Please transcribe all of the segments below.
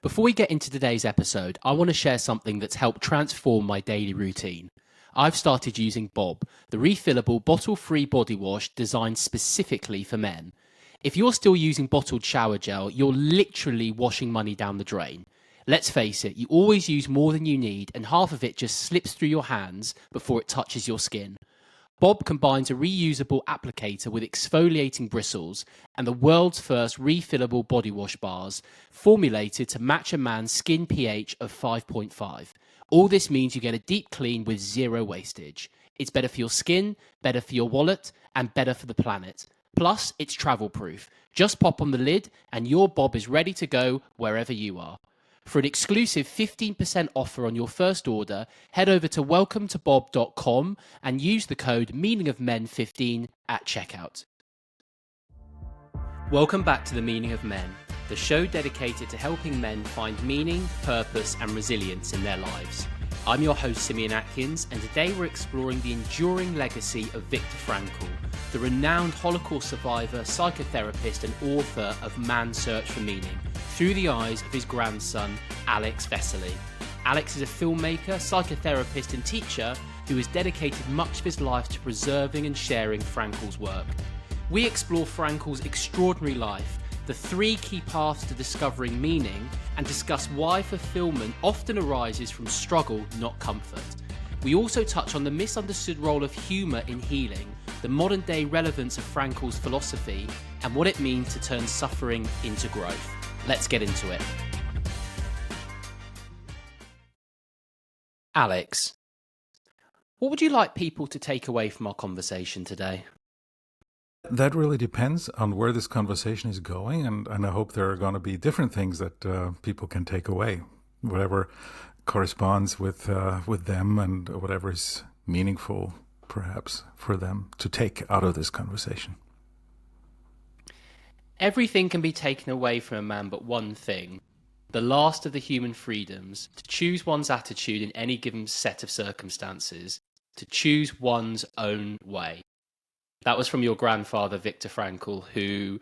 Before we get into today's episode, I want to share something that's helped transform my daily routine. I've started using Bob, the refillable bottle-free body wash designed specifically for men. If you're still using bottled shower gel, you're literally washing money down the drain. Let's face it, you always use more than you need, and half of it just slips through your hands before it touches your skin. Bob combines a reusable applicator with exfoliating bristles and the world's first refillable body wash bars, formulated to match a man's skin pH of 5.5. All this means you get a deep clean with zero wastage. It's better for your skin, better for your wallet, and better for the planet. Plus, it's travel proof. Just pop on the lid and your Bob is ready to go wherever you are. For an exclusive 15% offer on your first order, head over to welcometobob.com and use the code meaningofmen15 at checkout. Welcome back to The Meaning of Men, the show dedicated to helping men find meaning, purpose, and resilience in their lives. I'm your host, Simeon Atkins, and today we're exploring the enduring legacy of Viktor Frankl, the renowned Holocaust survivor, psychotherapist, and author of Man's Search for Meaning, through the eyes of his grandson, Alex Vesely. Alex is a filmmaker, psychotherapist, and teacher who has dedicated much of his life to preserving and sharing Frankl's work. We explore Frankl's extraordinary life, the 3 key paths to discovering meaning, and discuss why fulfilment often arises from struggle, not comfort. We also touch on the misunderstood role of humour in healing, the modern-day relevance of Frankl's philosophy, and what it means to turn suffering into growth. Let's get into it. Alex, what would you like people to take away from our conversation today? That really depends on where this conversation is going, and I hope there are going to be different things that people can take away, whatever corresponds with them and whatever is meaningful, perhaps, for them to take out of this conversation. Everything can be taken away from a man but one thing, the last of the human freedoms, to choose one's attitude in any given set of circumstances, to choose one's own way. That was from your grandfather, Viktor Frankl, who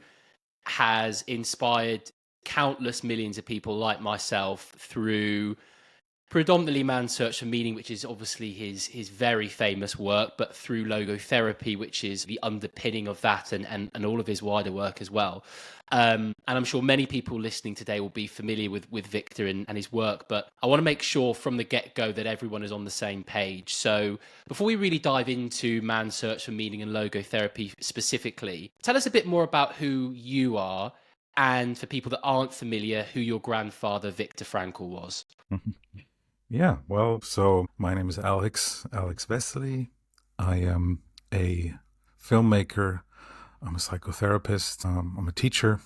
has inspired countless millions of people like myself through predominantly Man's Search for Meaning, which is obviously his very famous work, but through Logotherapy, which is the underpinning of that, and all of his wider work as well. And I'm sure many people listening today will be familiar with Viktor and his work, but I want to make sure from the get-go that everyone is on the same page. So before we really dive into Man's Search for Meaning and Logotherapy specifically, tell us a bit more about who you are, and for people that aren't familiar, who your grandfather, Viktor Frankl, was. Yeah, well, so my name is Alex Vesely. I am a filmmaker. I'm a psychotherapist. I'm a teacher.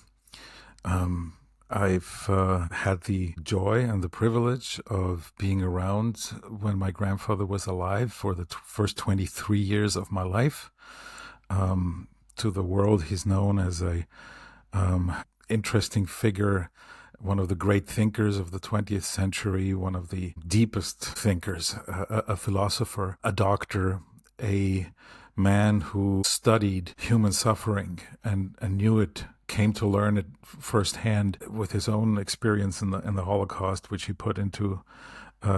I've had the joy and the privilege of being around when my grandfather was alive for the first 23 years of my life. To the world, he's known as a interesting figure, one of the great thinkers of the 20th century, one of the deepest thinkers, a philosopher, a doctor, a man who studied human suffering and knew it, came to learn it firsthand with his own experience in the Holocaust, which he put into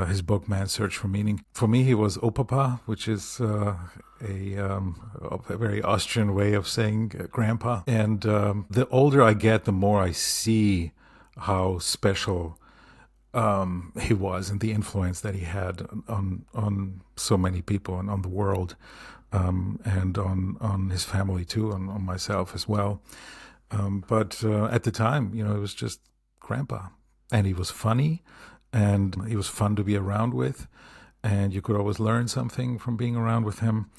his book, Man's Search for Meaning. For me, he was Opapa, which is a very Austrian way of saying grandpa. And the older I get, the more I see how special he was and the influence that he had on so many people and on the world, and on his family too, and on myself as well. But at the time, it was just grandpa, and he was funny, and he was fun to be around with, and you could always learn something from being around with him.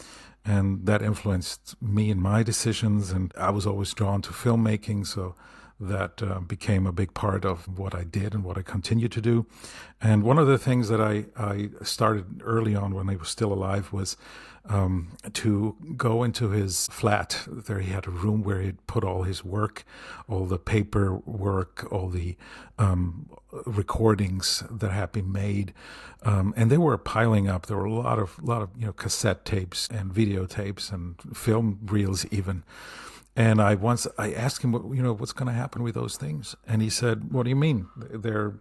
And that influenced me in my decisions, and I was always drawn to filmmaking, so that became a big part of what I did and what I continue to do. And one of the things that I started early on when he was still alive was to go into his flat. There he had a room where he'd put all his work, all the paperwork, all the recordings that had been made, and they were piling up. There were a lot of cassette tapes and videotapes and film reels even. And I asked him, what's going to happen with those things? And he said, "What do you mean? They're,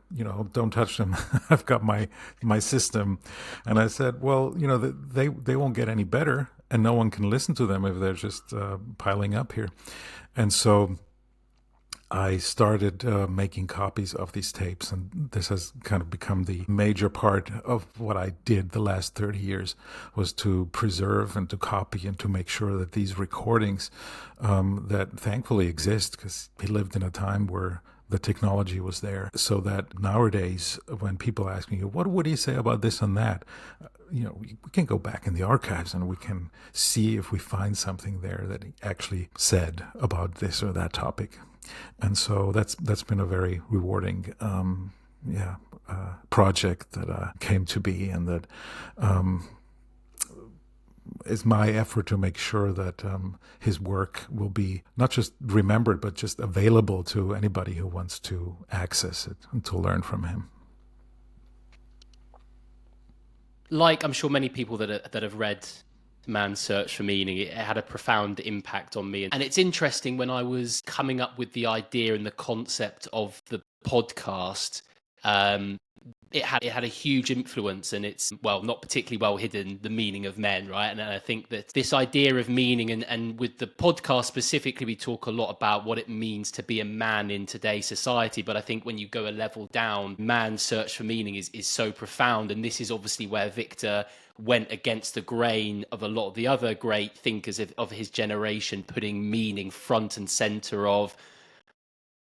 don't touch them. I've got my system." And I said, "Well, they won't get any better, and no one can listen to them if they're just piling up here." And so I started making copies of these tapes, and this has kind of become the major part of what I did the last 30 years, was to preserve and to copy and to make sure that these recordings that thankfully exist, because he lived in a time where the technology was there, so that nowadays when people ask me, what would he say about this and that? We can go back in the archives and we can see if we find something there that he actually said about this or that topic. And so that's been a very rewarding project that came to be, and that is my effort to make sure that his work will be not just remembered, but just available to anybody who wants to access it and to learn from him. Like I'm sure many people that have read Man's Search for Meaning, it had a profound impact on me. And it's interesting, when I was coming up with the idea and the concept of the podcast, it had a huge influence, and it's, well, not particularly well hidden, the meaning of men, right? And I think that this idea of meaning, and with the podcast specifically, we talk a lot about what it means to be a man in today's society. But I think when you go a level down, Man's Search for Meaning is so profound. And this is obviously where Viktor went against the grain of a lot of the other great thinkers of his generation, putting meaning front and center of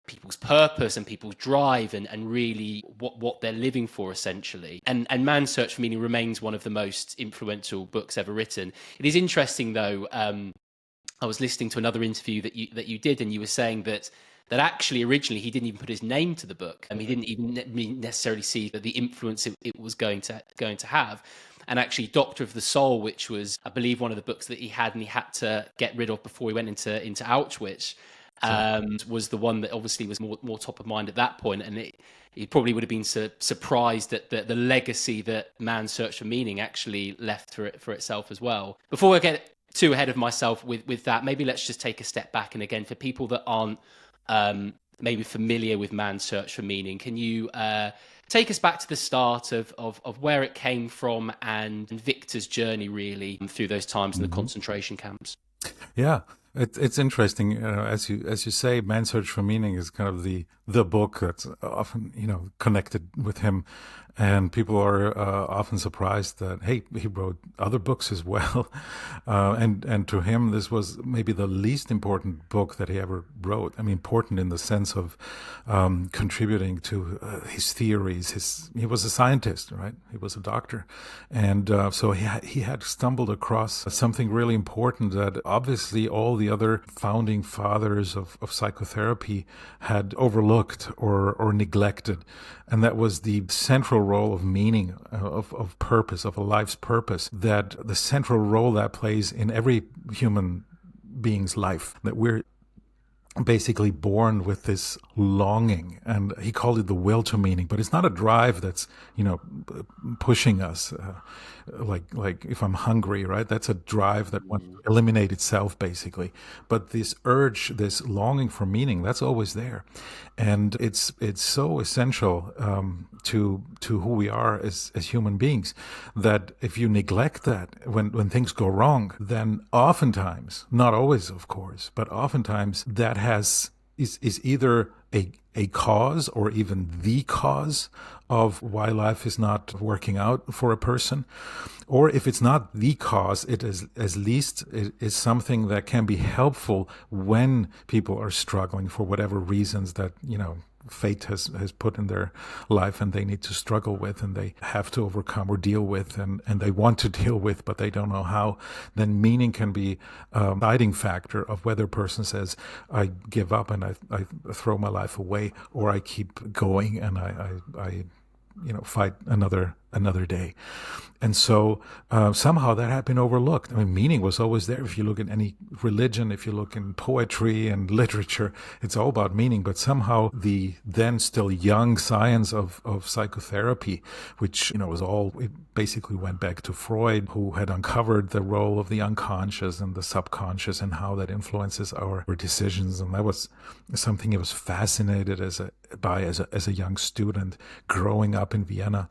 people's purpose and people's drive, and really what they're living for, essentially. And Man's Search for Meaning remains one of the most influential books ever written. It is interesting, though, I was listening to another interview that you did, and you were saying that actually originally he didn't even put his name to the book, and he didn't even necessarily see the influence it was going to have. And actually Doctor of the Soul, which was, I believe, one of the books that he had and he had to get rid of before he went into Auschwitz, was the one that obviously was more top of mind at that point. And he probably would have been surprised at the legacy that Man's Search for Meaning actually left for itself as well. Before I get too ahead of myself with that, maybe let's just take a step back. And again, for people that aren't maybe familiar with Man's Search for Meaning, can you take us back to the start of where it came from and Viktor's journey really through those times in the concentration camps? Yeah, it's interesting. As you say, Man's Search for Meaning is kind of the book that's often connected with him, and people are often surprised that, hey, he wrote other books as well, and to him this was maybe the least important book that he ever wrote. I mean, important in the sense of contributing to his theories. He was a scientist, right? He was a doctor, and so he had stumbled across something really important that obviously all the other founding fathers of psychotherapy had overlooked or neglected, and that was the central role of meaning, of purpose, of a life's purpose, that the central role that plays in every human being's life, that we're basically born with this longing, and he called it the will to meaning. But it's not a drive that's pushing us like if I'm hungry, right? That's a drive that wants to eliminate itself, basically. But this urge, this longing for meaning, that's always there, and it's so essential to who we are as human beings, that if you neglect that, when things go wrong, then oftentimes, not always of course, but oftentimes that is either a cause or even the cause of why life is not working out for a person. Or if it's not the cause, it is at least it is something that can be helpful when people are struggling for whatever reasons that fate has put in their life, and they need to struggle with, and they have to overcome or deal with, and they want to deal with, but they don't know how. Then meaning can be a guiding factor of whether a person says, I give up and I throw my life away, or I keep going and I fight another another day. And so somehow that had been overlooked. I mean, meaning was always there. If you look at any religion, if you look in poetry and literature, it's all about meaning. But somehow the then still young science of psychotherapy, which, it basically went back to Freud, who had uncovered the role of the unconscious and the subconscious and how that influences our decisions. And that was something he was fascinated by as a young student growing up in Vienna.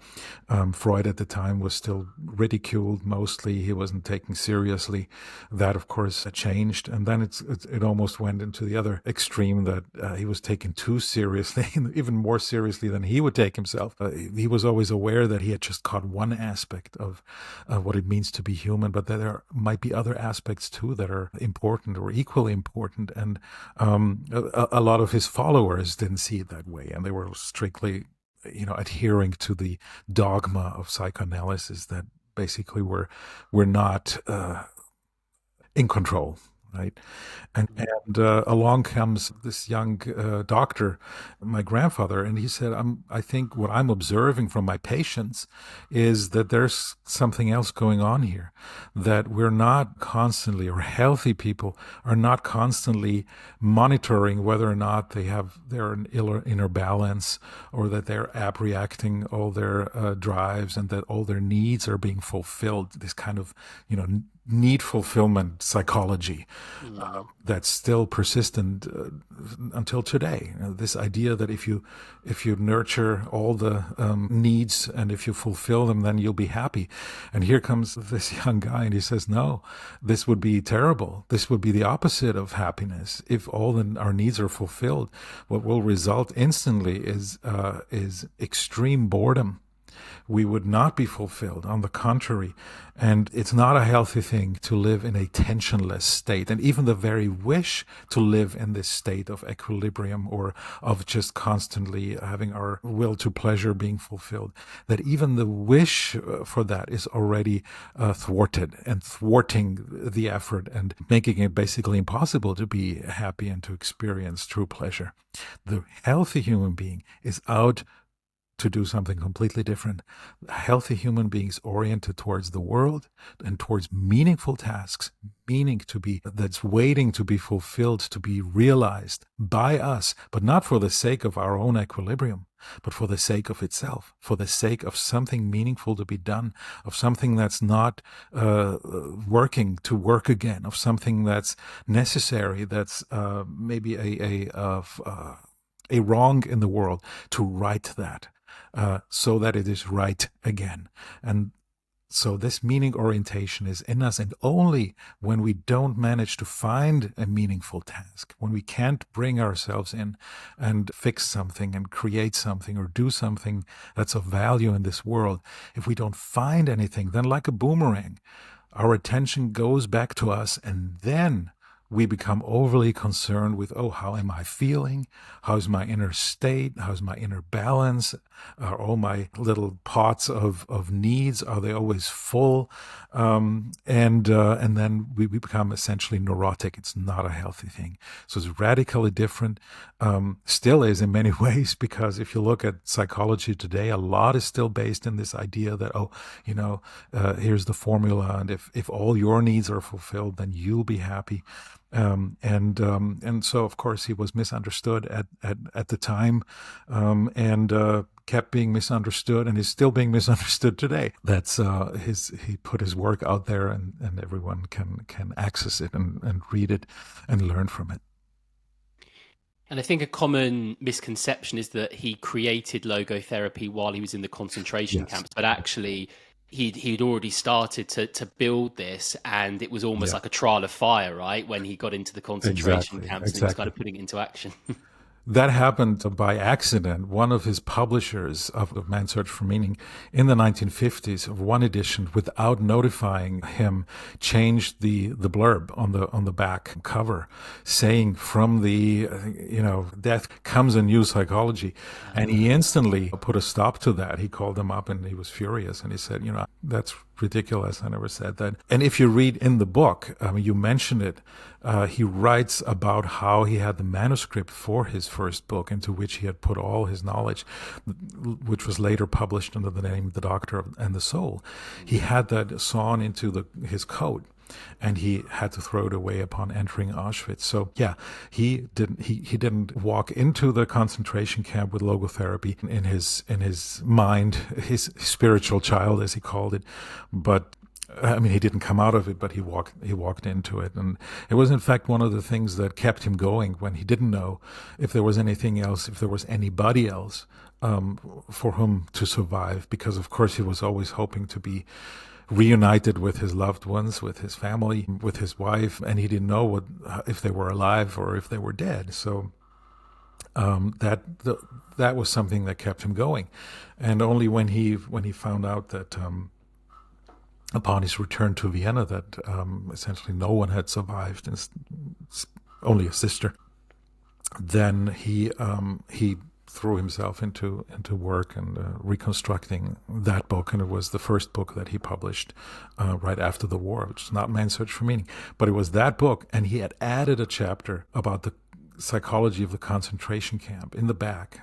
Freud at the time was still ridiculed mostly. He wasn't taken seriously. That, of course, changed. And then it almost went into the other extreme that he was taken too seriously, even more seriously than he would take himself. He was always aware that he had just caught one aspect of what it means to be human, but that there might be other aspects too that are important or equally important. And a lot of his followers didn't see it that way, and they were strictly adhering to the dogma of psychoanalysis that basically we're not in control, right? And along comes this young doctor, my grandfather, and he said, I think what I'm observing from my patients is that there's something else going on here, that we're not constantly, or healthy people are not constantly monitoring whether or not they're in inner balance, or that they're abreacting all their drives, and that all their needs are being fulfilled. This kind of, need fulfillment psychology that's still persistent until today. This idea that if you nurture all the needs and if you fulfill them, then you'll be happy. And here comes this young guy, and he says, no, this would be terrible. This would be the opposite of happiness. If all our needs are fulfilled, what will result instantly is extreme boredom. We would not be fulfilled. On the contrary. And it's not a healthy thing to live in a tensionless state. And even the very wish to live in this state of equilibrium, or of just constantly having our will to pleasure being fulfilled, that even the wish for that is already thwarted and thwarting the effort and making it basically impossible to be happy and to experience true pleasure. The healthy human being is out to do something completely different. Healthy human beings oriented towards the world and towards meaningful tasks, that's waiting to be fulfilled, to be realized by us, but not for the sake of our own equilibrium, but for the sake of itself, for the sake of something meaningful to be done, of something that's not working to work again, of something that's necessary, that's maybe a wrong in the world, to right that. So that it is right again. And so this meaning orientation is in us, and only when we don't manage to find a meaningful task, when we can't bring ourselves in and fix something and create something or do something that's of value in this world, if we don't find anything, then like a boomerang, our attention goes back to us, and then we become overly concerned with, how am I feeling? How's my inner state? How's my inner balance? Are all my little pots of needs, are they always full? And then we become essentially neurotic. It's not a healthy thing. So it's radically different. Still is in many ways, because if you look at psychology today, a lot is still based in this idea that, here's the formula, and if all your needs are fulfilled, then you'll be happy. And so of course he was misunderstood at the time, and kept being misunderstood, and is still being misunderstood today. That's he put his work out there, and everyone can access it and read it and learn from it. And I think a common misconception is that he created logotherapy while he was in the concentration camps, but actually he'd already started to build this, and it was almost like a trial of fire, right? When he got into the concentration camps and he started putting it into action. That happened by accident. One of his publishers of Man's Search for Meaning in the 1950s, of one edition, without notifying him, changed the blurb on the back cover, saying, from the death comes a new psychology. And he instantly put a stop to that. He called them up and he was furious, and he said, that's ridiculous. I never said that. And if you read in the book, you mention it, he writes about how he had the manuscript for his first book, into which he had put all his knowledge, which was later published under the name The Doctor and the Soul. He had that sawn into his coat, and he had to throw it away upon entering Auschwitz. So yeah, he didn't walk into the concentration camp with logotherapy in his mind, his spiritual child, as he called it, but he didn't come out of it, but he walked into it. And it was, in fact, one of the things that kept him going when he didn't know if there was anything else, if there was anybody else for whom to survive, because of course he was always hoping to be reunited with his loved ones, with his family, with his wife, and he didn't know if they were alive or if they were dead. So that was something that kept him going. And only when he found out that upon his return to Vienna, that essentially no one had survived, and only a sister, then he threw himself into work and reconstructing that book. And it was the first book that he published right after the war, which is not Man's Search for Meaning, but it was that book. And he had added a chapter about the psychology of the concentration camp in the back,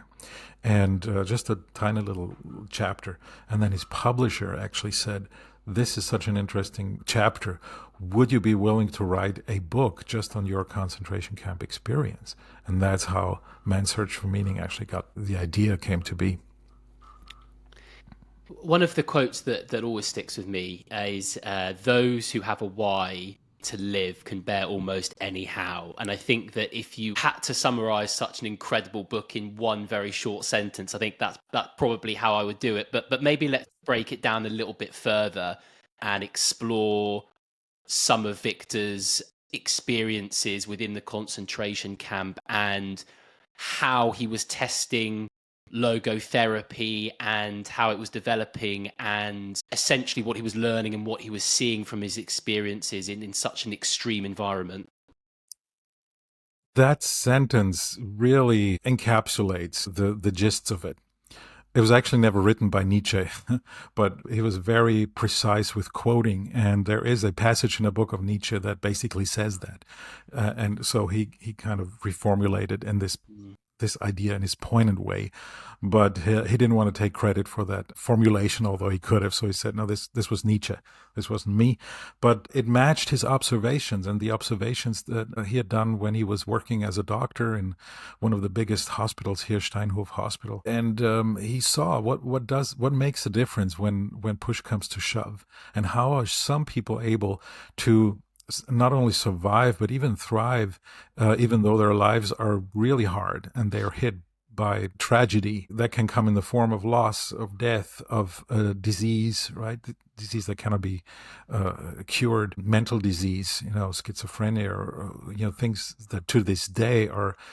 and just a tiny little chapter. And then his publisher actually said, "This is such an interesting chapter. Would you be willing to write a book just on your concentration camp experience?" And that's how Man's Search for Meaning actually the idea came to be. One of the quotes that always sticks with me is, those who have a why to live can bear almost any how. And I think that if you had to summarize such an incredible book in one very short sentence, I think that's probably how I would do it. But maybe let's break it down a little bit further and explore some of Viktor's experiences within the concentration camp and how he was testing logotherapy and how it was developing, and essentially what he was learning and what he was seeing from his experiences in such an extreme environment. That sentence really encapsulates the gist of it. It was actually never written by Nietzsche, but he was very precise with quoting. And there is a passage in a book of Nietzsche that basically says that. And so he kind of reformulated in this idea in his poignant way, but he didn't want to take credit for that formulation, although he could have. So he said, no, this was Nietzsche. This wasn't me. But it matched his observations and the observations that he had done when he was working as a doctor in one of the biggest hospitals here, Steinhof Hospital. And he saw what makes a difference when push comes to shove, and how are some people able to not only survive, but even thrive, even though their lives are really hard and they are hit by tragedy that can come in the form of loss, of death, of disease, right? Disease that cannot be cured, mental disease, schizophrenia, or things that to this day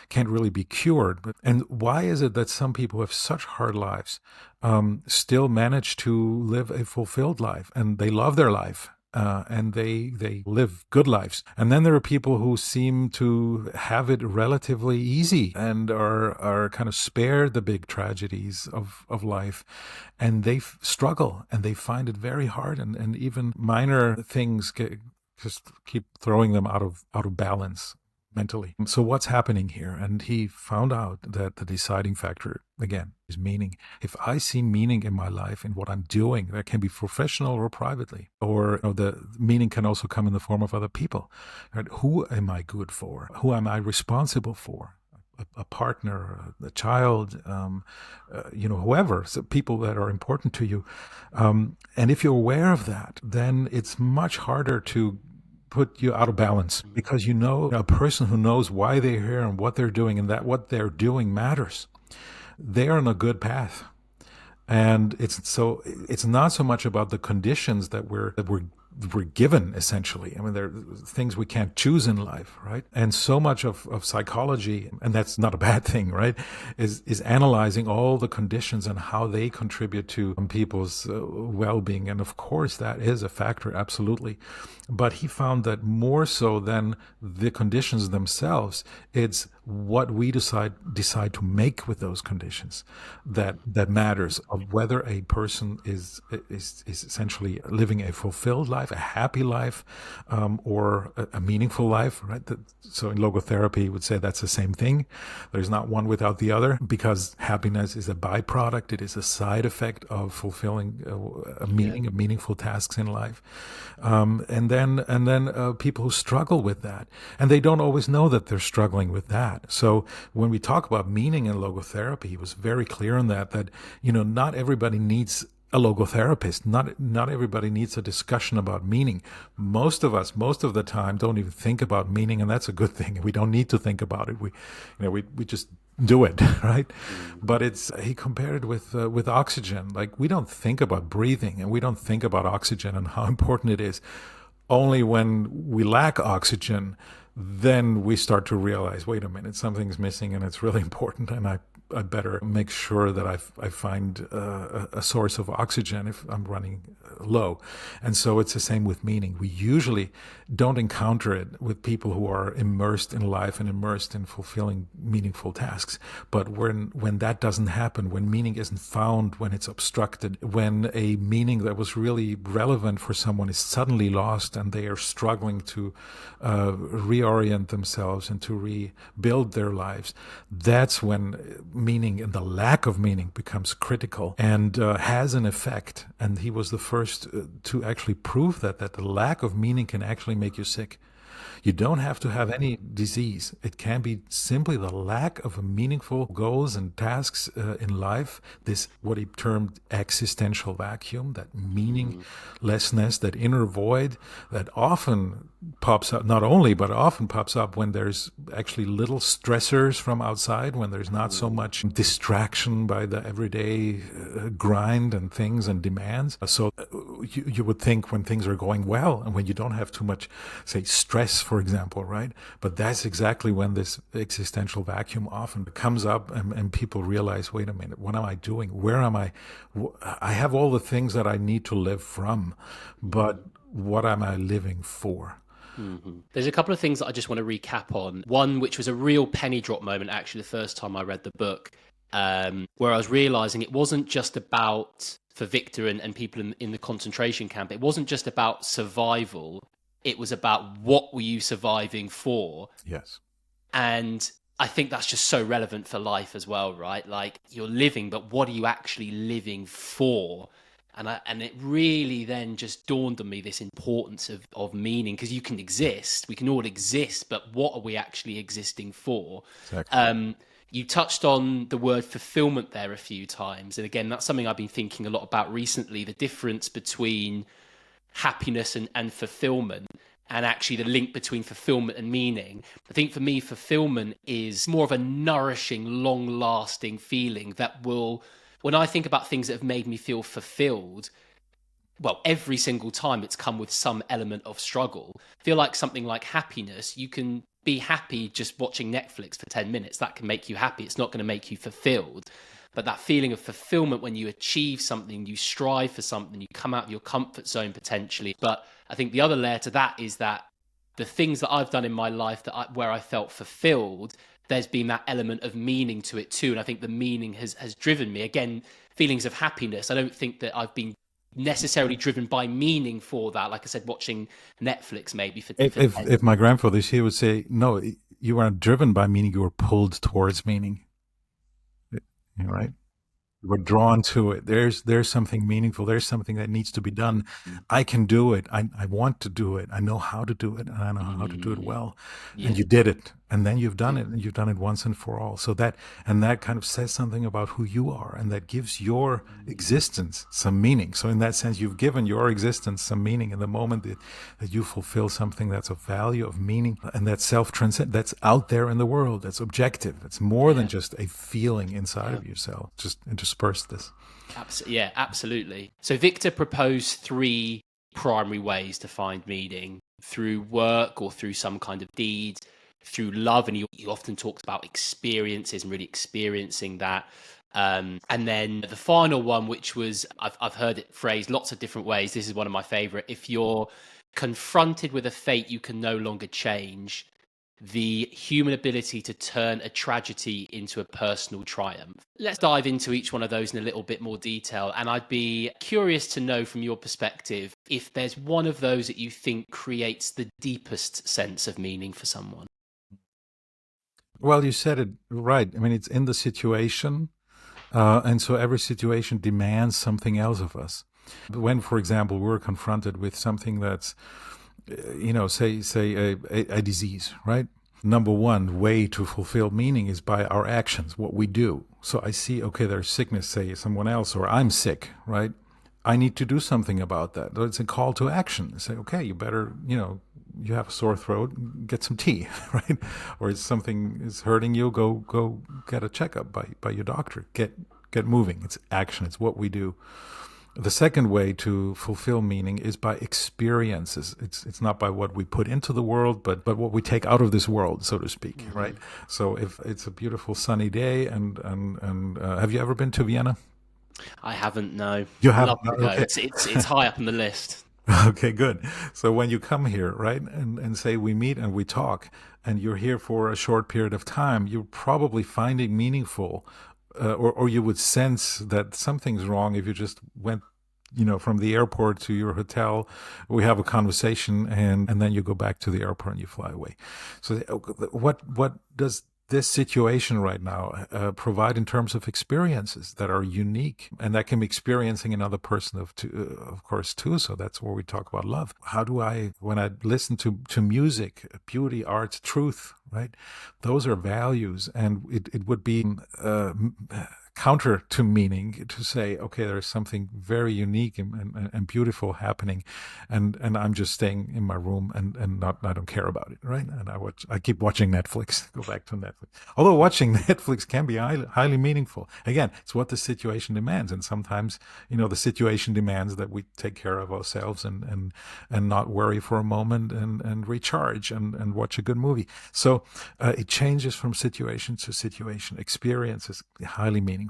can't really be cured. And why is it that some people who have such hard lives still manage to live a fulfilled life, and they love their life? And they live good lives. And then there are people who seem to have it relatively easy and are kind of spared the big tragedies of life. And they struggle and they find it very hard. And even minor things just keep throwing them out of balance mentally. So what's happening here? And he found out that the deciding factor, again, is meaning. If I see meaning in my life, in what I'm doing, that can be professional or privately, or the meaning can also come in the form of other people. Right? Who am I good for? Who am I responsible for? A partner, a child, whoever, so people that are important to you. And if you're aware of that, then it's much harder to put you out of balance, because a person who knows why they're here and what they're doing, and that what they're doing matters. They're on a good path. And it's not so much about the conditions that we're given, essentially. I mean, there are things we can't choose in life, right? And so much of psychology, and that's not a bad thing, right, is analyzing all the conditions and how they contribute to people's well-being. And of course, that is a factor, absolutely. But he found that more so than the conditions themselves, it's what we decide to make with those conditions that matters, of whether a person is essentially living a fulfilled life, a happy life, or a meaningful life, right? So in logotherapy, would say that's the same thing. There's not one without the other, because happiness is a byproduct. It is a side effect of fulfilling a meaning, of meaningful tasks in life. And then people who struggle with that, and they don't always know that they're struggling with that. So when we talk about meaning in logotherapy, he was very clear on that not everybody needs a logotherapist. Not everybody needs a discussion about meaning. Most of us, most of the time, don't even think about meaning, and that's a good thing. We don't need to think about it. We just do it, right? But he compared it with oxygen. Like, we don't think about breathing, and we don't think about oxygen and how important it is. Only when we lack oxygen, then we start to realize, wait a minute, something's missing, and it's really important, and I better make sure that I find a source of oxygen if I'm running low. And so it's the same with meaning. We usually don't encounter it with people who are immersed in life and immersed in fulfilling meaningful tasks. But when that doesn't happen, when meaning isn't found, when it's obstructed, when a meaning that was really relevant for someone is suddenly lost, and they are struggling to reorient themselves and to rebuild their lives, that's when meaning and the lack of meaning becomes critical and has an effect. And he was the first to actually prove that the lack of meaning can actually make you sick. You don't have to have any disease. It can be simply the lack of meaningful goals and tasks in life, this what he termed existential vacuum, that meaninglessness, that inner void that often pops up, not only, but often pops up when there's actually little stressors from outside, when there's not so much distraction by the everyday grind and things and demands. So you would think when things are going well and when you don't have too much, say, stress, for example, right? But that's exactly when this existential vacuum often comes up, and people realize, wait a minute, what am I doing? Where am I? I have all the things that I need to live from, but what am I living for? There's a couple of things that I just want to recap on. One, which was a real penny drop moment, actually, the first time I read the book, where I was realizing it wasn't just about, for Viktor and people in the concentration camp, it wasn't just about survival. It was about, what were you surviving for? Yes. And I think that's just so relevant for life as well, right? Like, you're living, but what are you actually living for? And it really then just dawned on me, this importance of meaning, because you can exist, we can all exist, but what are we actually existing for? Exactly. You touched on the word fulfillment there a few times. And again, that's something I've been thinking a lot about recently, the difference between happiness and fulfillment, and actually the link between fulfillment and meaning. I think for me, fulfillment is more of a nourishing, long-lasting feeling that will, when I think about things that have made me feel fulfilled, well, every single time it's come with some element of struggle. I feel like something like happiness, you can be happy just watching Netflix for 10 minutes. That can make you happy. It's not going to make you fulfilled. But that feeling of fulfillment, when you achieve something, you strive for something, you come out of your comfort zone potentially. But I think the other layer to that is that the things that I've done in my life where I felt fulfilled, there's been that element of meaning to it too. And I think the meaning has driven me. Again, feelings of happiness, I don't think that I've been necessarily driven by meaning for that. Like I said, watching Netflix maybe for If my grandfather was here, would say, no, you weren't driven by meaning, you were pulled towards meaning. Right? We're drawn to it. There's something meaningful. There's something that needs to be done. I can do it. I want to do it. I know how to do it, and I know how to do it well. Yeah. And you did it, and then you've done it, and you've done it once and for all. So that kind of says something about who you are, and that gives your existence some meaning. So in that sense, you've given your existence some meaning in the moment that you fulfill something that's of value, of meaning, and that's self-transcendent, that's out there in the world, that's objective. It's more than just a feeling inside of yourself. Just intersperse this. Yeah, absolutely. So Viktor proposed 3 primary ways to find meaning: through work or through some kind of deed, through love, and he often talks about experiences and really experiencing that. And then the final one, which was, I've heard it phrased lots of different ways. This is one of my favorite. If you're confronted with a fate you can no longer change, the human ability to turn a tragedy into a personal triumph. Let's dive into each one of those in a little bit more detail. And I'd be curious to know from your perspective if there's one of those that you think creates the deepest sense of meaning for someone. Well, you said it right. I mean, it's in the situation. And so every situation demands something else of us. When, for example, we're confronted with something that's, say a disease, right? Number one way to fulfill meaning is by our actions, what we do. So I see, okay, there's sickness, say someone else, or I'm sick, right? I need to do something about that. It's a call to action. Say, okay, you better, you have a sore throat, get some tea, right? Or if something is hurting you, go get a checkup by your doctor. Get moving. It's action. It's what we do. The second way to fulfill meaning is by experiences. It's not by what we put into the world, but what we take out of this world, so to speak, mm-hmm. right? So if it's a beautiful sunny day, and have you ever been to Vienna? I haven't, no. You haven't? Okay. It's high up on the list. Okay, good. So when you come here, right, and say we meet and we talk, and you're here for a short period of time, you're probably finding meaningful, or you would sense that something's wrong if you just went, from the airport to your hotel. We have a conversation, and then you go back to the airport and you fly away. So what does this situation right now provide in terms of experiences that are unique, and that can be experiencing another person of course too. So that's where we talk about love. How do when I listen to music, beauty, art, truth, right? Those are values, and it would be counter to meaning to say, okay, there's something very unique and beautiful happening, and I'm just staying in my room and I don't care about it, right? And I keep watching Netflix. Go back to Netflix. Although watching Netflix can be highly meaningful. Again, it's what the situation demands, and sometimes the situation demands that we take care of ourselves and not worry for a moment and recharge and watch a good movie. So it changes from situation to situation. Experience is highly meaningful.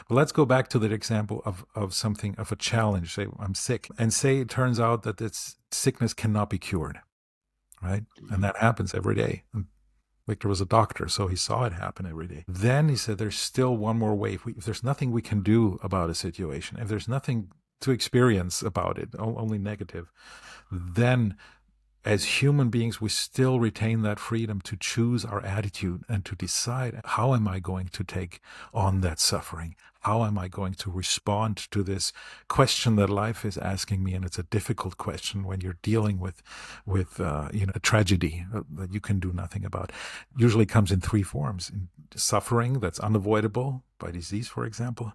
But let's go back to that example of something, of a challenge. Say I'm sick, and say it turns out that this sickness cannot be cured, right? And that happens every day. And Viktor was a doctor, so he saw it happen every day. Then he said, there's still one more way. If there's nothing we can do about a situation, if there's nothing to experience about it, only negative, then as human beings, we still retain that freedom to choose our attitude and to decide, how am I going to take on that suffering? How am I going to respond to this question that life is asking me? And it's a difficult question when you're dealing with a tragedy that you can do nothing about. Usually comes in three forms: in suffering that's unavoidable, by disease, for example,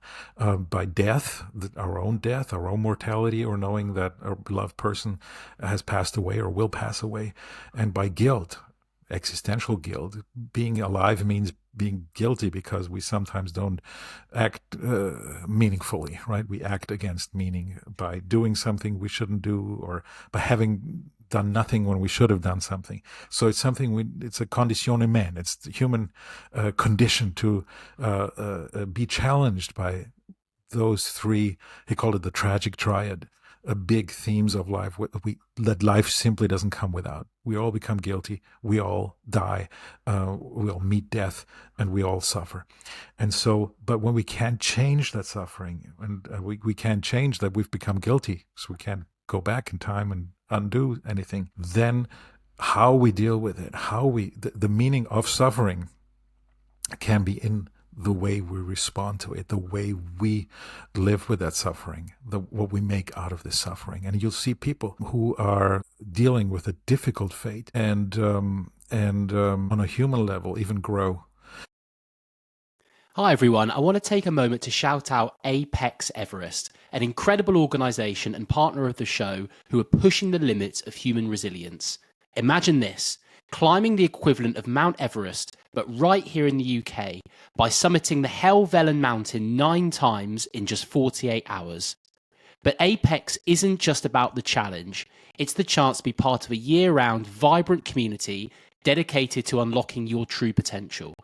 by death, our own mortality, or knowing that our beloved person has passed away or will pass away, and by guilt, existential guilt. Being alive means being guilty because we sometimes don't act meaningfully, right? We act against meaning by doing something we shouldn't do, or by having done nothing when we should have done something. So it's it's a condition humaine. It's the human condition to be challenged by those three. He called it the tragic triad. Big themes of life that life simply doesn't come without. We all become guilty. We all die. We all meet death, and we all suffer. And so, but when we can't change that suffering, and we can't change that we've become guilty, so we can't go back in time and undo anything, then how we deal with it, the meaning of suffering can be in the way we respond to it, the way we live with that suffering, what we make out of this suffering. And you'll see people who are dealing with a difficult fate and on a human level even grow. Hi everyone, I want to take a moment to shout out Apex Everest, an incredible organisation and partner of the show who are pushing the limits of human resilience. Imagine this: climbing the equivalent of Mount Everest, but right here in the UK, by summiting the Helvellyn mountain 9 times in just 48 hours. But Apex isn't just about the challenge, it's the chance to be part of a year-round, vibrant community dedicated to unlocking your true potential.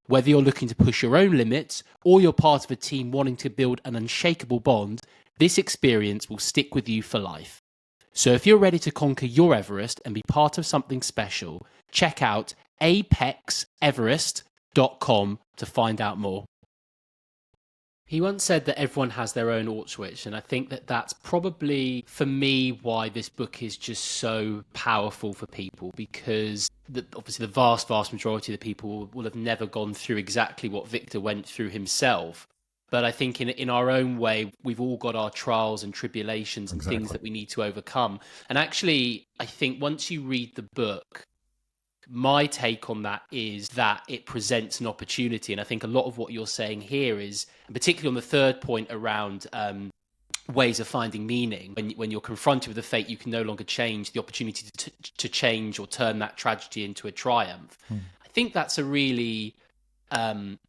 Whether you're looking to push your own limits, or you're part of a team wanting to build an unshakable bond, this experience will stick with you for life. So if you're ready to conquer your Everest and be part of something special, check out apexeverest.com to find out more. He once said that everyone has their own Auschwitz, and I think that that's probably, for me, why this book is just so powerful for people, because obviously the vast, vast majority of the people will have never gone through exactly what Viktor went through himself. But I think in our own way, we've all got our trials and tribulations and things that we need to overcome. And actually, I think once you read the book, my take on that is that it presents an opportunity. And I think a lot of what you're saying here is, particularly on the third point around ways of finding meaning, when you're confronted with a fate you can no longer change, the opportunity to change or turn that tragedy into a triumph. I think that's a really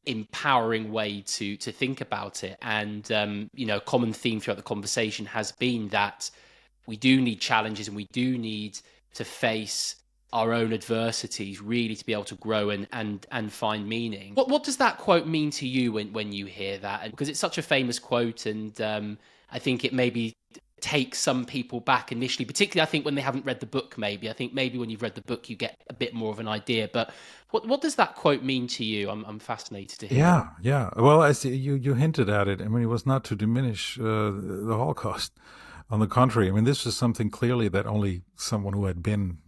empowering way to think about it. And, a common theme throughout the conversation has been that we do need challenges and we do need to face our own adversities really to be able to grow and find meaning. What does that quote mean to you when you hear that? And because it's such a famous quote, and I think it maybe takes some people back initially, particularly I think when they haven't read the book. I think maybe when you've read the book you get a bit more of an idea. But what does that quote mean to you? I'm fascinated to hear. Yeah. Well, I see you hinted at it. I mean, it was not to diminish the Holocaust. On the contrary, I mean, this was something clearly that only someone who had been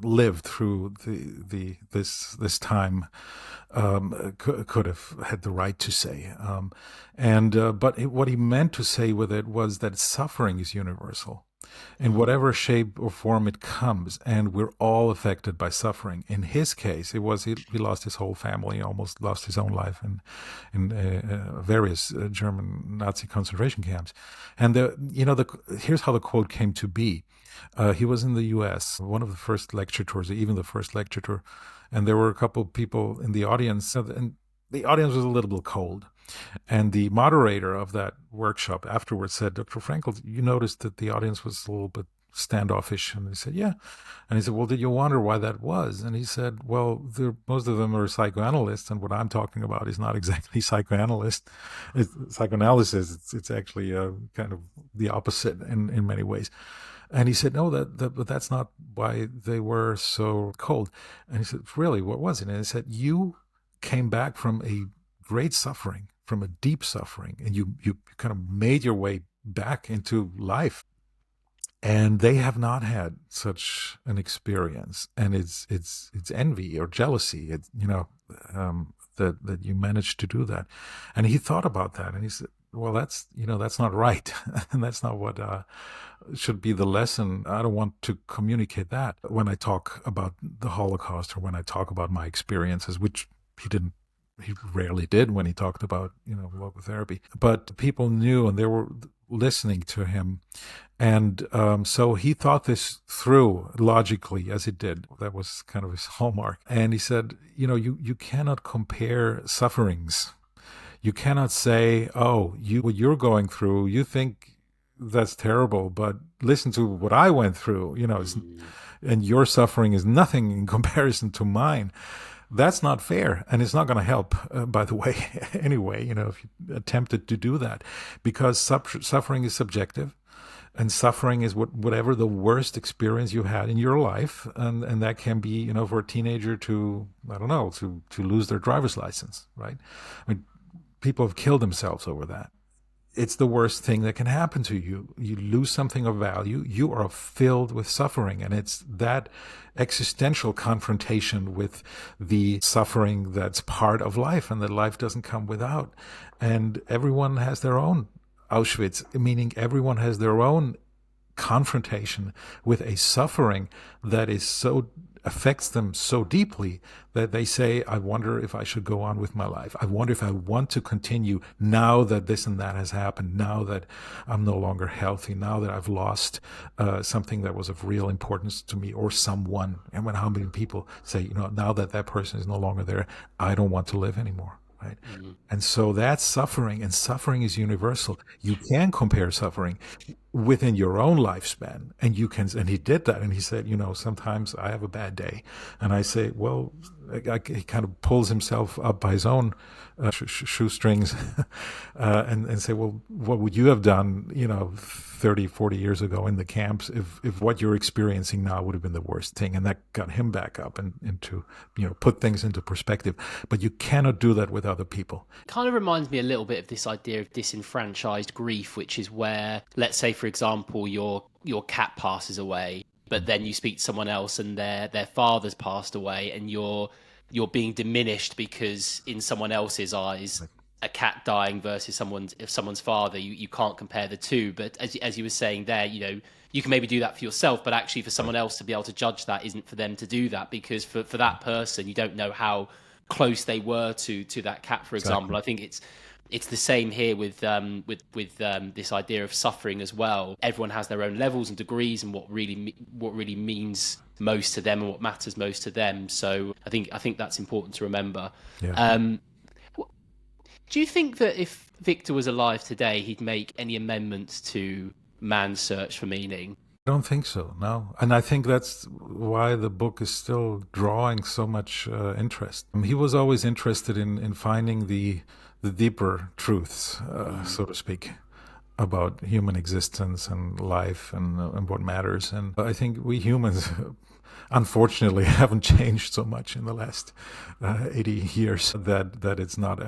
lived through this time could have had the right to say. But what he meant to say with it was that suffering is universal, in whatever shape or form it comes, and we're all affected by suffering. In his case, it was he lost his whole family, almost lost his own life in various German Nazi concentration camps. And here's how the quote came to be. He was in the U.S., one of the first lecture tours, even the first lecture tour, and there were a couple of people in the audience, and the audience was a little bit cold. And the moderator of that workshop afterwards said, "Dr. Frankl, you noticed that the audience was a little bit standoffish?" And he said, "Yeah." And he said, "Well, did you wonder why that was?" And he said, "Well, most of them are psychoanalysts, and what I'm talking about is not exactly psychoanalysis. It's actually kind of the opposite in many ways." And he said, "No, but that's not why they were so cold." And he said, "Really, what was it?" And he said, "You came back from a great suffering, from a deep suffering, and you kind of made your way back into life. And they have not had such an experience, and it's envy or jealousy, that you managed to do that." And he thought about that, and he said, "Well, that's not right, and that's not what should be the lesson. I don't want to communicate that when I talk about the Holocaust or when I talk about my experiences," which he rarely did when he talked about, logotherapy. But people knew, and they were listening to him. And so he thought this through logically, as he did. That was kind of his hallmark. And he said, you cannot compare sufferings. You cannot say, "Oh, what you're going through, you think that's terrible, but listen to what I went through, and your suffering is nothing in comparison to mine." That's not fair, and it's not going to help, by the way, anyway, if you attempted to do that, because suffering is subjective, and suffering is whatever the worst experience you had in your life, and that can be, for a teenager to, I don't know, to lose their driver's license, right? I mean, people have killed themselves over that. It's the worst thing that can happen to you. You lose something of value. You are filled with suffering. And it's that existential confrontation with the suffering that's part of life and that life doesn't come without. And everyone has their own Auschwitz, meaning everyone has their own confrontation with a suffering that affects them so deeply that they say, "I wonder if I should go on with my life. I wonder if I want to continue now that this and that has happened, now that I'm no longer healthy, now that I've lost something that was of real importance to me or someone." And how many people say, now that person is no longer there, I don't want to live anymore. Right? Mm-hmm. And so that's suffering, and suffering is universal. You can compare suffering within your own lifespan, and he did that, and he said, sometimes I have a bad day, and I say, well, he kind of pulls himself up by his own shoestrings and say, well, what would you have done, 30, 40 years ago in the camps if what you're experiencing now would have been the worst thing? And that got him back up and to, put things into perspective. But you cannot do that with other people. Kind of reminds me a little bit of this idea of disenfranchised grief, which is where, let's say, for example, your cat passes away, but then you speak to someone else and their father's passed away, and you're being diminished because in someone else's eyes, a cat dying versus someone's father, you can't compare the two. But as you were saying there, you can maybe do that for yourself, but actually for someone else to be able to judge that isn't for them to do that, because for that person, you don't know how close they were to that cat, for example. Exactly. I think it's the same here with this idea of suffering as well. Everyone has their own levels and degrees and what really means most to them and what matters most to them. So I think that's important to remember. Yeah. Do you think that if Viktor was alive today, he'd make any amendments to man's search for meaning? I don't think so, no. And I think that's why the book is still drawing so much interest. He was always interested in finding the deeper truths, so to speak, about human existence and life and what matters. And I think we humans, unfortunately, haven't changed so much in the last 80 years that it's not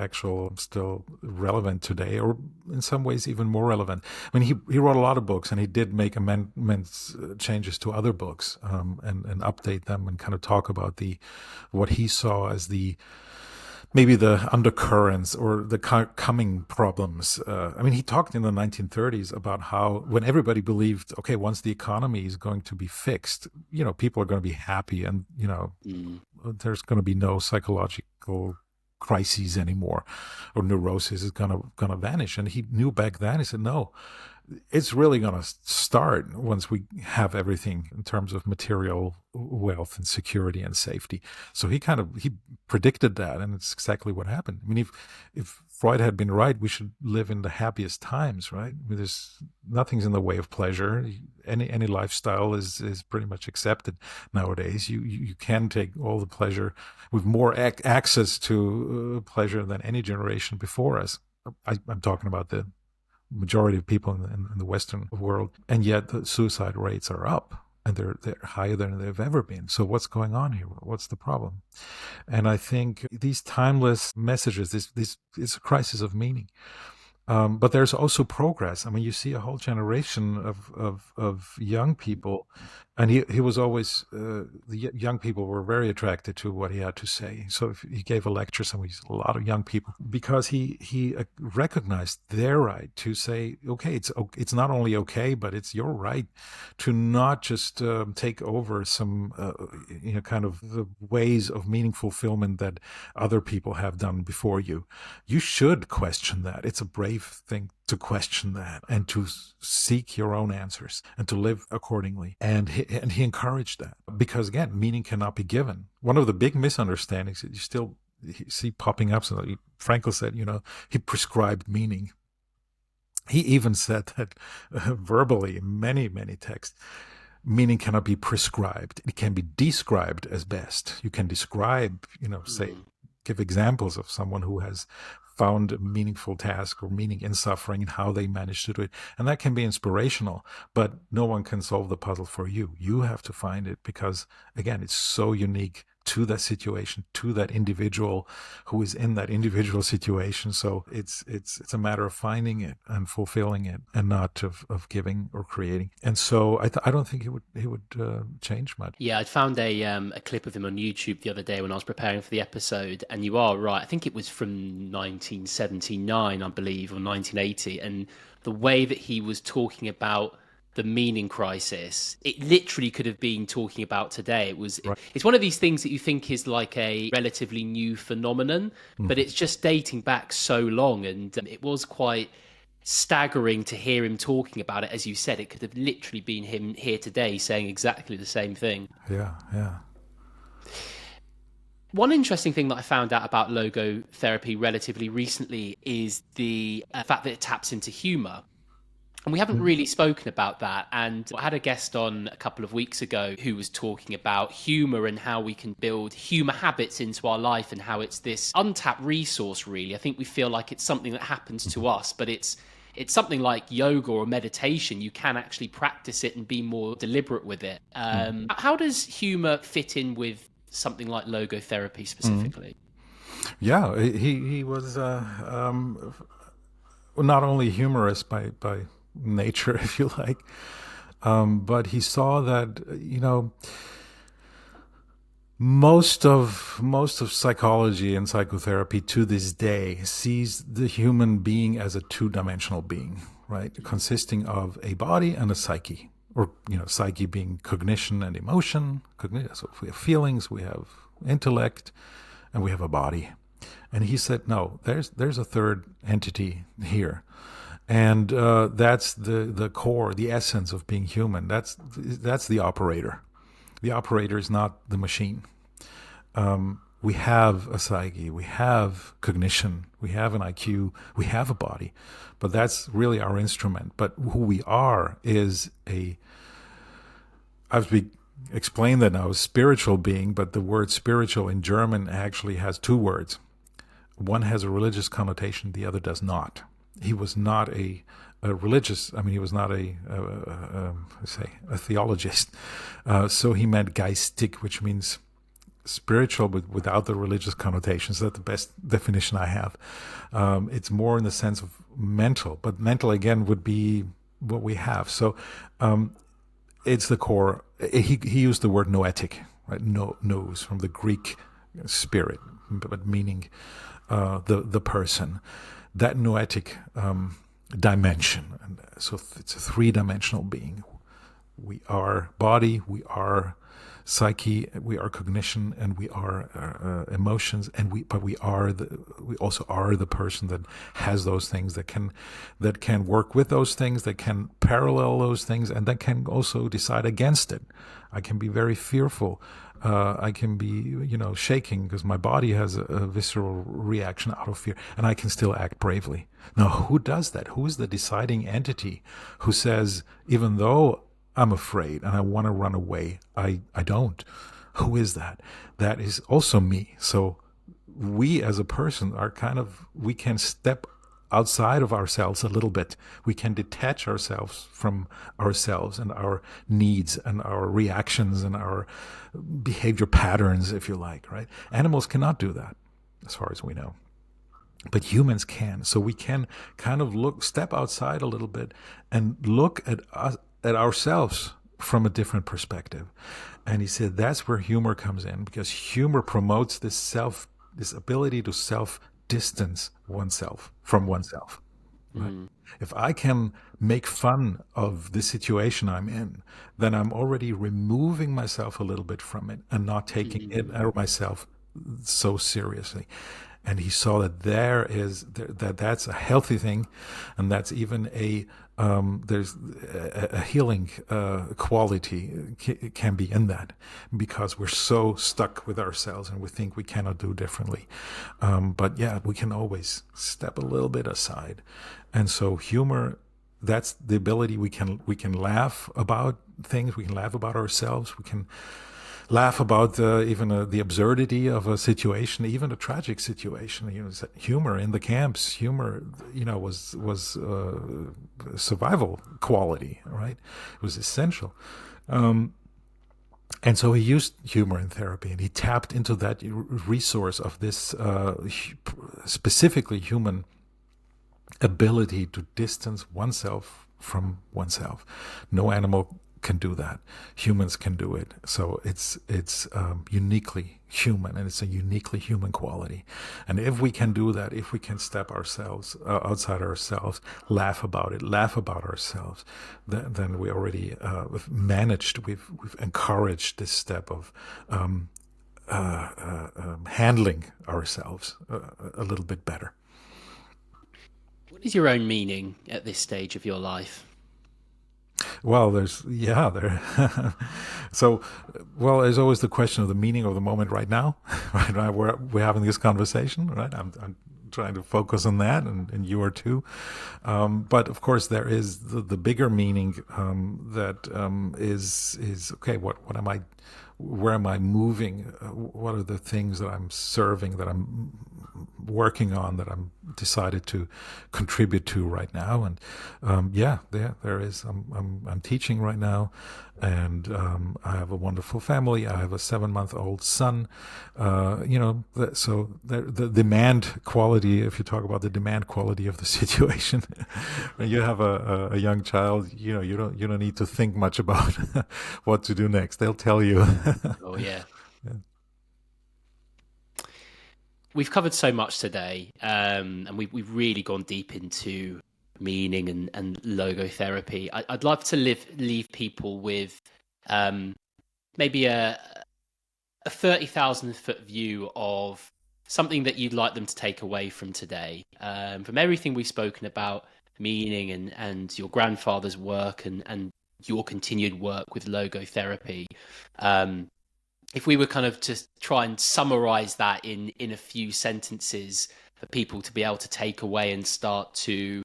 still relevant today, or in some ways even more relevant. I mean, he wrote a lot of books, and he did make amendments, changes to other books, and update them and kind of talk about what he saw as maybe the undercurrents or the coming problems. I mean, he talked in the 1930s about how when everybody believed, okay, once the economy is going to be fixed, people are going to be happy, and, there's going to be no psychological crises anymore, or neurosis is going to vanish. And he knew back then, he said, no, it's really going to start once we have everything in terms of material wealth and security and safety. So he predicted that, and it's exactly what happened. I mean, if Freud had been right, we should live in the happiest times, right? I mean, nothing's in the way of pleasure. Any lifestyle is pretty much accepted nowadays. You can take all the pleasure with more access to pleasure than any generation before us. I'm talking about the majority of people in the Western world, and yet the suicide rates are up, and they're higher than they've ever been. So what's going on here? What's the problem? And I think these timeless messages, this is a crisis of meaning. But there's also progress. I mean, you see a whole generation of young people, and he was always the young people were very attracted to what he had to say. So if he gave a lecture, a lot of young people, because he recognized their right to say, okay, it's not only okay, but it's your right to not just take over some kind of the ways of meaning fulfillment that other people have done before you. You should question that. It's a brave thing to question that and to seek your own answers and to live accordingly. And he encouraged that, because again, meaning cannot be given. One of the big misunderstandings that you still see popping up, so Frankl said, he prescribed meaning. He even said that verbally in many, many texts. Meaning cannot be prescribed. It can be described as best. You can describe, give examples of someone who has found a meaningful task or meaning in suffering and how they managed to do it. And that can be inspirational, but no one can solve the puzzle for you. You have to find it, because, again, it's so unique to that situation, to that individual who is in that individual situation. So it's a matter of finding it and fulfilling it, and not of giving or creating. And so I don't think he would change much. Yeah, I found a clip of him on YouTube the other day when I was preparing for the episode, and you are right. I think it was from 1979, I believe, or 1980, and the way that he was talking about the meaning crisis, it literally could have been talking about today. Right. It's one of these things that you think is like a relatively new phenomenon, but it's just dating back so long, and it was quite staggering to hear him talking about it. As you said, it could have literally been him here today saying exactly the same thing. Yeah. One interesting thing that I found out about logotherapy relatively recently is the fact that it taps into humor. And we haven't really spoken about that. And I had a guest on a couple of weeks ago who was talking about humor and how we can build humor habits into our life and how it's this untapped resource, really. I think we feel like it's something that happens to us, but it's something like yoga or meditation. You can actually practice it and be more deliberate with it. How does humor fit in with something like logotherapy specifically? Yeah, he was not only humorous by nature, if you like, but he saw that most of psychology and psychotherapy to this day sees the human being as a two-dimensional being, right, consisting of a body and a psyche, or psyche being cognition and emotion. So we have feelings, we have intellect, and we have a body. And he said, no, there's a third entity here. And that's the core, the essence of being human. That's the operator. The operator is not the machine. We have a psyche, we have cognition, we have an IQ, we have a body, but that's really our instrument. But who we are is I've explained that now, spiritual being, but the word spiritual in German actually has two words. One has a religious connotation, the other does not. He was not a religious, he was not a theologist. So he meant geistig, which means spiritual, but without the religious connotations. That's the best definition I have. It's more in the sense of mental, but mental again would be what we have. So it's the core. He used the word noetic, right? Nous, from the Greek spirit, but meaning the person. That noetic dimension. And so it's a three-dimensional being. We are body, we are psyche, we are cognition, and we are emotions, but we also are the person that has those things, that can work with those things, that can parallel those things, and that can also decide against it. I can be very fearful. I can be, shaking because my body has a visceral reaction out of fear, and I can still act bravely. Now, who does that? Who is the deciding entity who says, even though I'm afraid and I want to run away, I don't? Who is that? That is also me. So we as a person are we can step outside of ourselves a little bit. We can detach ourselves from ourselves and our needs and our reactions and our behavior patterns, if you like, right? Animals cannot do that, as far as we know. But humans can. So we can step outside a little bit and look at us, at ourselves from a different perspective. And he said that's where humor comes in, because humor promotes this ability to self-distance oneself from oneself. Right? If I can make fun of the situation I'm in, then I'm already removing myself a little bit from it and not taking it or myself so seriously. And he saw that that's a healthy thing, and that's even there's a healing quality can be in that, because we're so stuck with ourselves and we think we cannot do differently. But yeah, we can always step a little bit aside. And so humor, that's the ability. We can laugh about things. We can laugh about ourselves. We can laugh about even the absurdity of a situation, even a tragic situation. Humor in the camps. Humor, was survival quality, right? It was essential. And so he used humor in therapy, and he tapped into that resource of this specifically human ability to distance oneself from oneself. No animal can do that. Humans can do it. So it's uniquely human, and it's a uniquely human quality. And if we can do that, if we can step ourselves outside ourselves, laugh about it, laugh about ourselves, then we already we've encouraged this step of handling ourselves a little bit better. What is your own meaning at this stage of your life? Well, there's always the question of the meaning of the moment right now. Right now we're having this conversation, right? I'm trying to focus on that, and you are too. But of course, there is the bigger meaning that is okay. What am I? Where am I moving? What are the things that I'm serving, that I'm working on, that I'm decided to contribute to right now? And there is. I'm teaching right now, and I have a wonderful family. I have a 7-month-old son. So the demand quality. If you talk about the demand quality of the situation, when you have a young child, you don't need to think much about what to do next. They'll tell you. Oh, yeah. We've covered so much today, and we've really gone deep into meaning and logotherapy. I'd love to leave people with maybe a 30,000-foot view of something that you'd like them to take away from today, from everything we've spoken about, meaning and your grandfather's work and your continued work with logotherapy. If we were kind of just try and summarize that in a few sentences for people to be able to take away and start to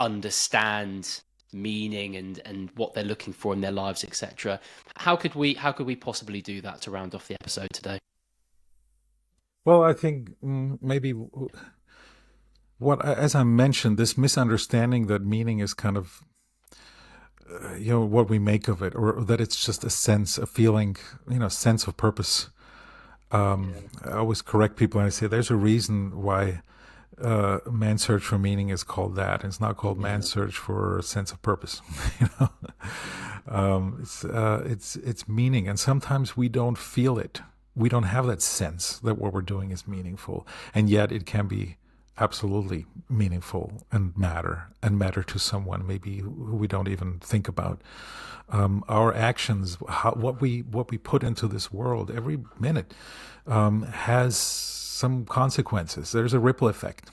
understand meaning and what they're looking for in their lives, etc. How could we possibly do that to round off the episode today? Well, I think maybe as I mentioned, this misunderstanding that meaning is kind of what we make of it, or that it's just a sense, a feeling, sense of purpose. I always correct people and I say there's a reason why Man's Search for Meaning is called that. It's not called Man's Search for a Sense of Purpose. It's meaning, and sometimes we don't feel it. We don't have that sense that what we're doing is meaningful, and yet it can be absolutely meaningful and matter to someone maybe who we don't even think about. Our actions, what we put into this world every minute has some consequences. There's a ripple effect,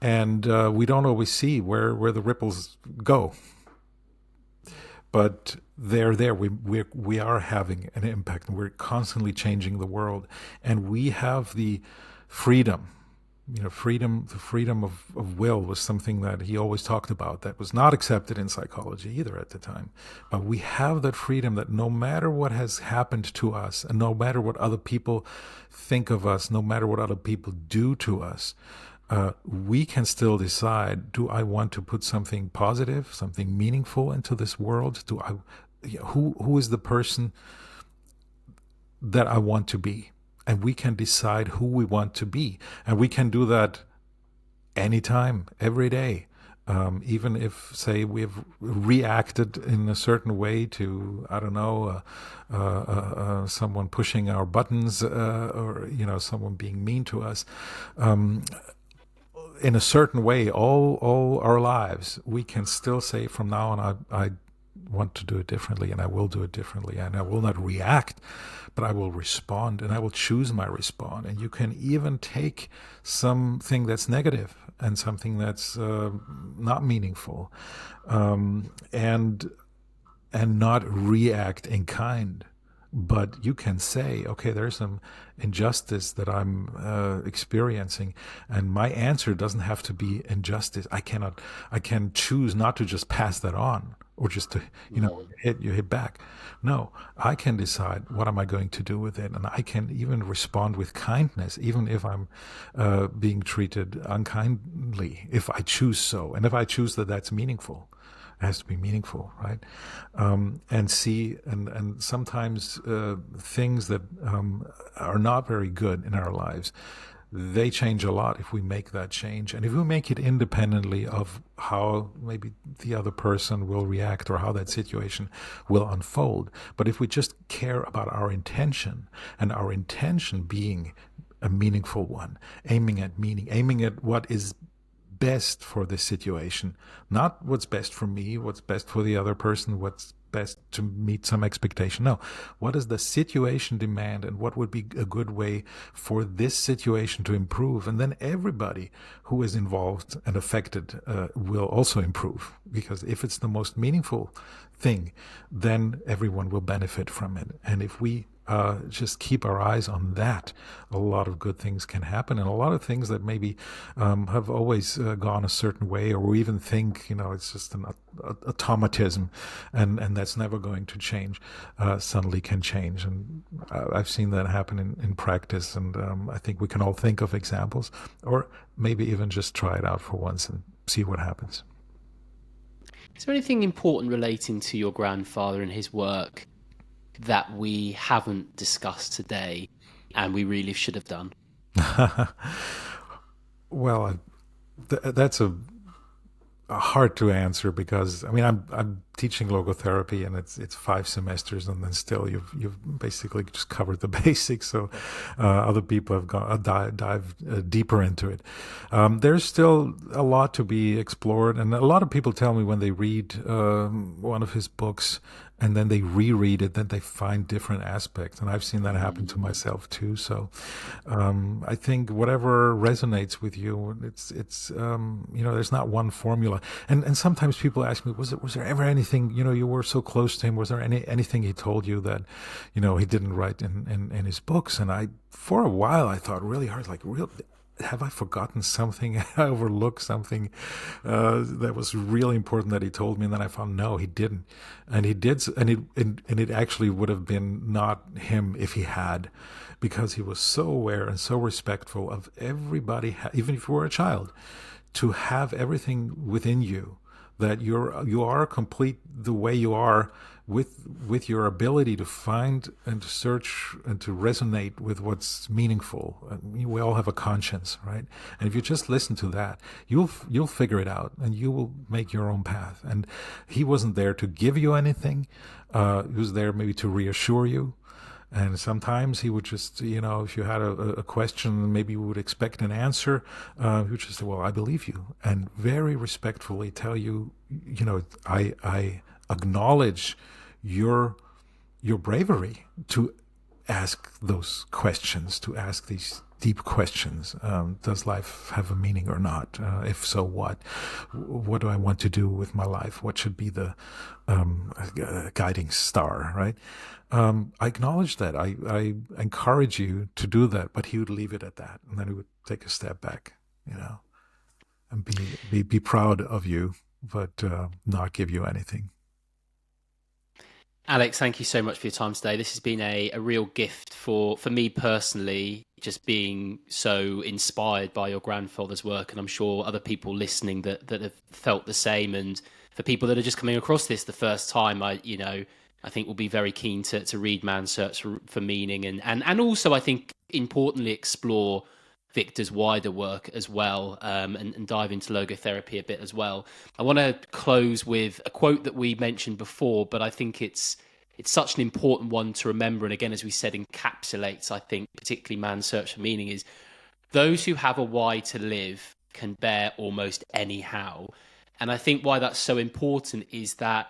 and we don't always see where the ripples go, but they're there. We are having an impact, and we're constantly changing the world, and we have the freedom. The freedom of will was something that he always talked about that was not accepted in psychology either at the time. But we have that freedom that no matter what has happened to us, and no matter what other people think of us, no matter what other people do to us, we can still decide, do I want to put something positive, something meaningful into this world? Who is the person that I want to be? And we can decide who we want to be. And we can do that anytime, every day. Even if, say, we've reacted in a certain way to, I don't know, someone pushing our buttons, or, someone being mean to us. In a certain way, all our lives, we can still say from now on, I want to do it differently, and I will do it differently, and I will not react, but I will respond, and I will choose my response. And you can even take something that's negative and something that's not meaningful, and not react in kind. But you can say, okay, there's some injustice that I'm experiencing, and my answer doesn't have to be injustice. I can choose not to just pass that on, or just to, hit back. No, I can decide what am I going to do with it, and I can even respond with kindness, even if I'm being treated unkindly, if I choose so, and if I choose that that's meaningful. It has to be meaningful, right? And see, and sometimes things that are not very good in our lives, they change a lot if we make that change. And if we make it independently of how maybe the other person will react or how that situation will unfold. But if we just care about our intention, and our intention being a meaningful one, aiming at meaning, aiming at what is best for this situation, not what's best for me, what's best for the other person, what's best to meet some expectation. No, what does the situation demand, and what would be a good way for this situation to improve? And then everybody who is involved and affected will also improve, because if it's the most meaningful thing, then everyone will benefit from it. And if we just keep our eyes on that, a lot of good things can happen, and a lot of things that maybe have always gone a certain way, or we even think, it's just an automatism, and that's never going to change, suddenly can change. And I've seen that happen in practice, and I think we can all think of examples, or maybe even just try it out for once and see what happens. Is there anything important relating to your grandfather and his work that we haven't discussed today and we really should have done? Well, that's a hard to answer, because I mean I'm teaching logotherapy, and it's 5 semesters, and then still you've basically just covered the basics. So other people have gone dived deeper into it. There's still a lot to be explored, and a lot of people tell me when they read one of his books and then they reread it, then they find different aspects, and I've seen that happen to myself too. So I think whatever resonates with you, it's there's not one formula. And sometimes people ask me, was there ever anything, you were so close to him, was there anything he told you that he didn't write in his books? And I, for a while, I thought really hard, like, have I forgotten something? I overlooked something that was really important that he told me, and then I found no, he didn't, and he did, and it actually would have been not him if he had, because he was so aware and so respectful of everybody, even if you were a child, to have everything within you, that you are complete the way you are, with your ability to find and to search and to resonate with what's meaningful. We all have a conscience, right? And if you just listen to that, you'll figure it out, and you will make your own path. And he wasn't there to give you anything. He was there maybe to reassure you. And sometimes he would just, if you had a question, maybe you would expect an answer, he would just say, well, I believe you. And very respectfully tell you, I acknowledge your bravery to ask those questions, to ask these deep questions. Does life have a meaning or not? If so, what? What do I want to do with my life? What should be the guiding star, right? I acknowledge that. I encourage you to do that, but he would leave it at that, and then he would take a step back, and be proud of you, but not give you anything. Alex, thank you so much for your time today. This has been a real gift for me personally, just being so inspired by your grandfather's work, and I'm sure other people listening that have felt the same. And for people that are just coming across this the first time, I think will be very keen to read Man's Search for Meaning, and also I think importantly explore Viktor's wider work as well, and dive into logotherapy a bit as well. I want to close with a quote that we mentioned before, but I think it's such an important one to remember. And again, as we said, encapsulates, I think, particularly Man's Search for Meaning, is those who have a why to live can bear almost anyhow. And I think why that's so important is that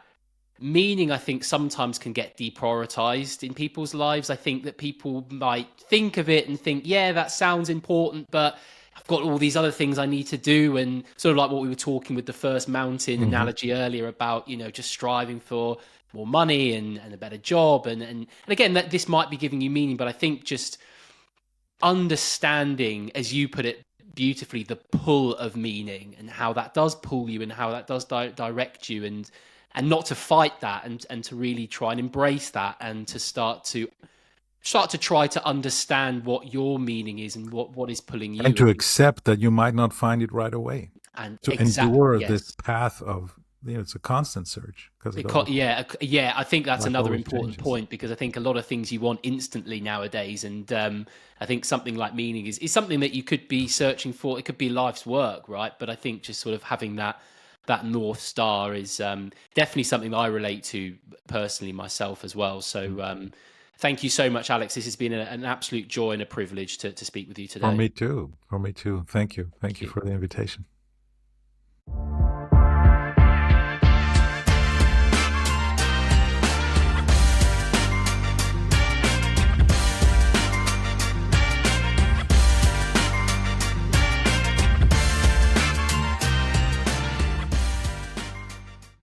meaning, I think, sometimes can get deprioritized in people's lives. I think that people might think of it and think, yeah, that sounds important, but I've got all these other things I need to do. And sort of like what we were talking with the first mountain analogy earlier about, just striving for more money and a better job. And again, that this might be giving you meaning, but I think just understanding, as you put it beautifully, the pull of meaning and how that does pull you and how that does direct you, and not to fight that, and to really try and embrace that, and to start to try to understand what your meaning is and what is pulling you, and to accept that you might not find it right away, and to endure this path of, it's a constant search, because I think that's another important changes. point, because I think a lot of things you want instantly nowadays, and I think something like meaning is something that you could be searching for. It could be life's work, right? But I think just sort of having that North Star is definitely something that I relate to personally myself as well. So thank you so much, Alex. This has been an absolute joy and a privilege to speak with you today. For me too. Thank you. Thank you for the invitation.